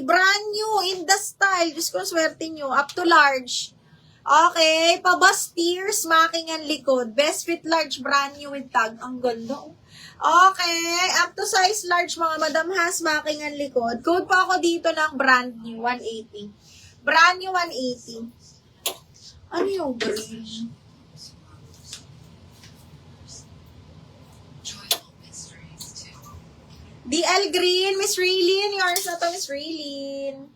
brand new in the style. Diyos ko, swerte nyo. Up to large. Okay, Pabastir, smacking ang likod. Best fit large, brand new with tag. Ang ganda. Okay, up to size large, mga madam ha, smacking ang likod. Code pa ako dito ng brand new, 180. Brand new, 180. Ano yung green? DL Green, Miss Raylene. Yours na to, Miss Raylene.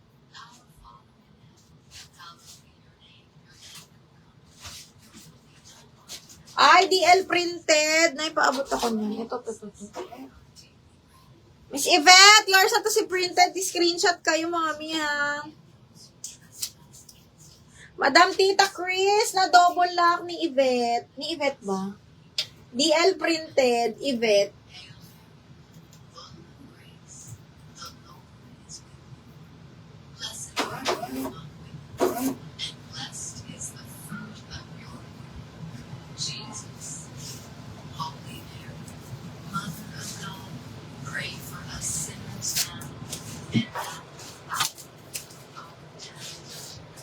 Ay, DL printed. Naipaabot ako niya. Ito. Miss Yvette, yours na to si printed. Screenshot kayo, mga miha. Madam Tita Chris, na double lock ni Yvette. Ni Yvette ba? DL printed, Yvette.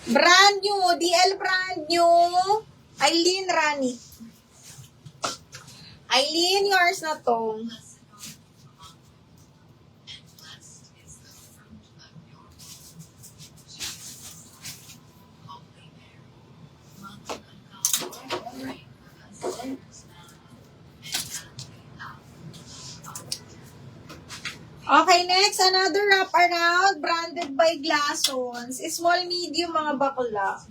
Brand new, DL brand new. Eileen Rani. Eileen, yours na to. Okay, next, another wrap around branded by Glassons. Small, medium, mga bakla.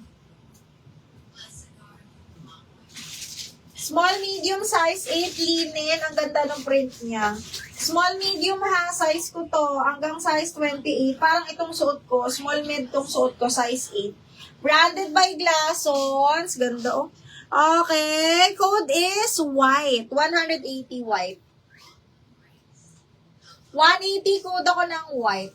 Small, medium, size 8, linen. Ang ganda ng print niya. Small, medium ha, size ko to. Hanggang size 28. Parang itong suot ko. Small, mid tong suot ko, size 8. Branded by Glassons. Ganda oh. Okay, code is white. 180 white. 180 code ako ng white.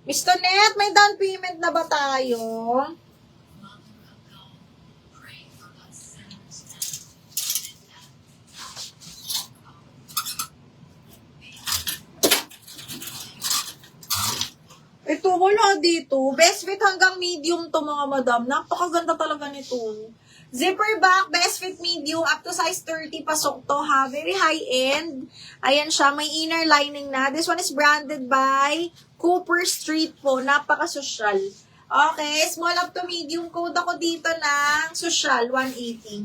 Miss Tonet, may down payment na ba tayo? Ito, wala dito. Best fit hanggang medium to, mga madam. Napakaganda talaga nito. Zipper back, best fit medium, up to size 30, pasok to ha. Very high-end. Ayan siya, may inner lining na. This one is branded by Cooper Street po. Napaka-social. Okay, small up to medium. Code ako dito ng social, 180.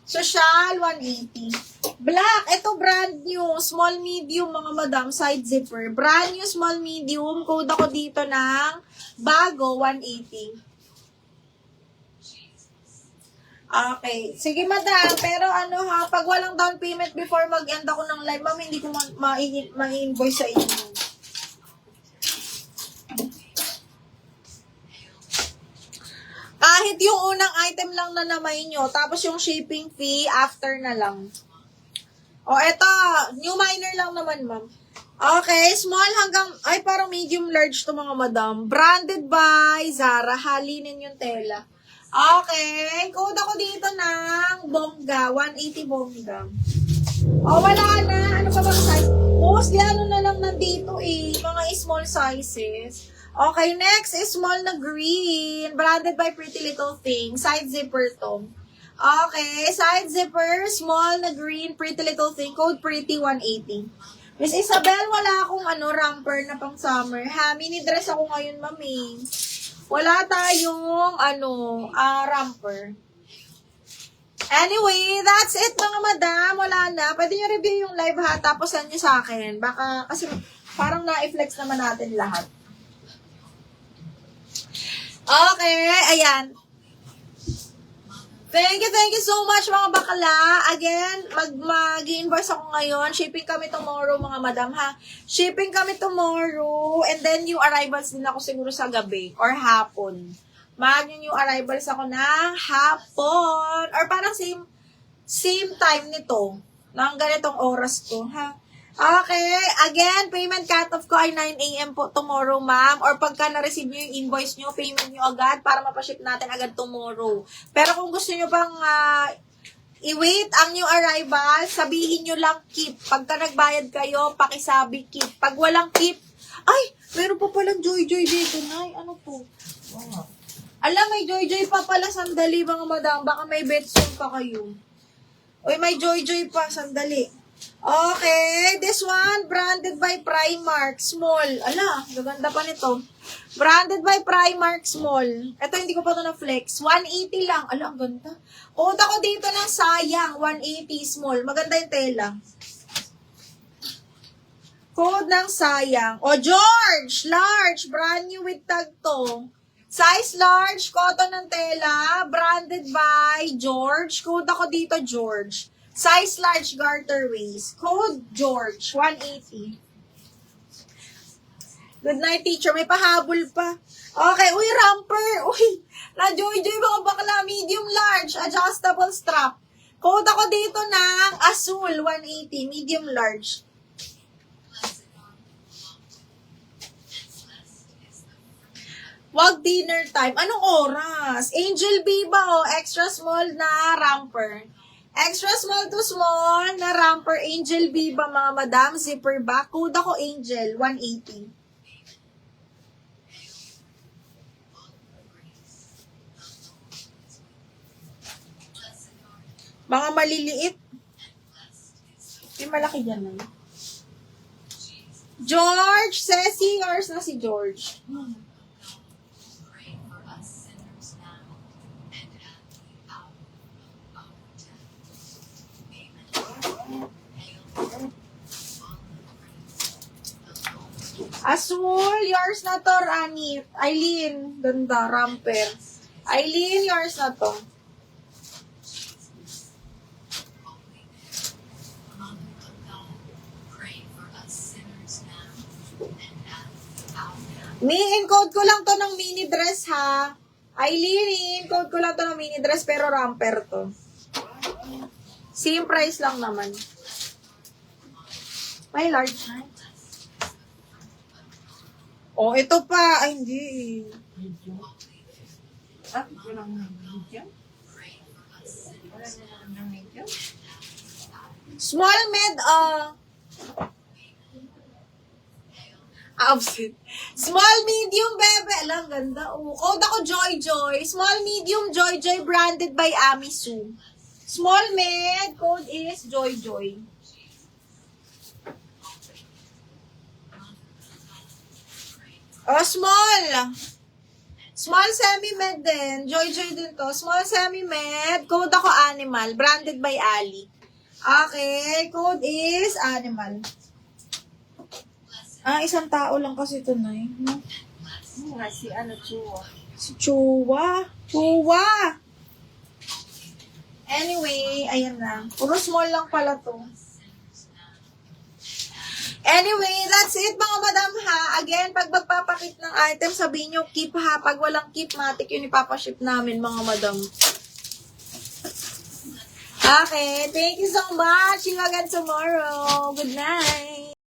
Social, 180. Black, ito brand new. Small, medium, mga madam, side zipper. Brand new, small, medium. Code ako dito ng bago, 180. Okay. Sige, madam. Pero ano ha, pag walang down payment before mag-end ako ng live, ma'am, hindi ko ma-invoice sa inyo. Kahit yung unang item lang na namay nyo, tapos yung shipping fee, after na lang. O, eto, new minor lang naman, ma'am. Okay, small hanggang, ay parang medium large to, mga madam. Branded by Zara. Halinin yung tela. Okay, code ako dito ng bongga, 180 bongga. O, wala na. Ano pa bang size? Mostly, ano na lang nandito eh, mga small sizes. Okay, next is small na green, branded by Pretty Little Thing. Side zipper to. Okay, side zipper, small na green, Pretty Little Thing, code pretty 180. Miss Isabel, wala akong romper na pang summer. Ha, mini dress ako ngayon, mami. Wala tayong, romper. Anyway, that's it, mga madam. Wala na. Pwede nyo review yung live ha, tapos send nyo sa akin. Baka, kasi parang na-flex naman natin lahat. Okay, ayan. Thank you so much, mga bakla. Again, mag-invoice ako ngayon. Shipping kami tomorrow, mga madam, ha? Shipping kami tomorrow. And then, yung arrivals din ako siguro sa gabi or hapon. Yung arrivals ako ng hapon. Or parang same time nito. Nang ganitong oras ko, ha? Okay. Again, payment cut-off ko ay 9 a.m. po tomorrow, ma'am. Or pagka na-receive nyo yung invoice nyo, payment nyo agad para mapaship natin agad tomorrow. Pero kung gusto nyo pang I-wait ang new arrival, sabihin nyo lang keep. Pagka nagbayad kayo, pakisabi keep. Pag walang keep, ay, meron pa palang Joy-Joy dito, Nay. Ano to? Alam, may Joy-Joy pa pala, sandali mga madam. Baka may betsun pa kayo. Uy, may Joy-Joy pa, sandali. Okay, this one, branded by Primark, small. Ala, gaganda pa nito. Branded by Primark, small. Ito, hindi ko pa ito na-flex. 180 lang. Ala, ang ganda. Code ako dito ng sayang, 180 small. Maganda yung tela. Code ng sayang. O, George, large, brand new with tag to. Size large, cotton ng tela, branded by George. Code ako dito, George. Size large, garter waist. Code George, 180. Good night, teacher. May pahabol pa. Okay, uy, romper. Uy, na-joy-joy mga bakla, medium large, adjustable strap. Code ako dito ng Azul, 180, medium large. Wag dinner time. Anong oras? Angel B ba o extra small na romper? Extra small to small na romper. Angel B ba mga madam? Zipper back. Code ako Angel, 180. Mga maliliit. May malaki dyan na. George, Ceci, yours na si George. Azul, yours na to, Rani. Eileen, ganda, ramper. Eileen, yours na to. In-code ko lang to ng mini dress, ha? Eileen, in-code ko lang to ng mini dress, pero ramper to. Same price lang naman. May large, ha? Oh, ito pa. Ay, hindi. Medyo. Ah, walang medyo? Walang medyo? Small med, outfit. Small, medium, bebe. Alam, ganda. Oh, code ako Joy Joy. Small, medium, Joy Joy, branded by Amisu. Small med, code is Joy Joy. Oh, small. Small semi-med din. Joy Joy din to. Small semi-med. Code ako Animal. Branded by Ali. Okay. Code is Animal. Ah, isang tao lang kasi ito na eh. No? Nga si ano, Chua. Si Chua. Chua. Anyway, ayan na. Puro small lang pala to. Anyway, that's it mga madam ha. Again, pag magpapakit ng item, sabihin nyo keep ha. Pag walang keep, matik yun ipapaship namin mga madam. Okay, thank you so much. See you again tomorrow. Good night.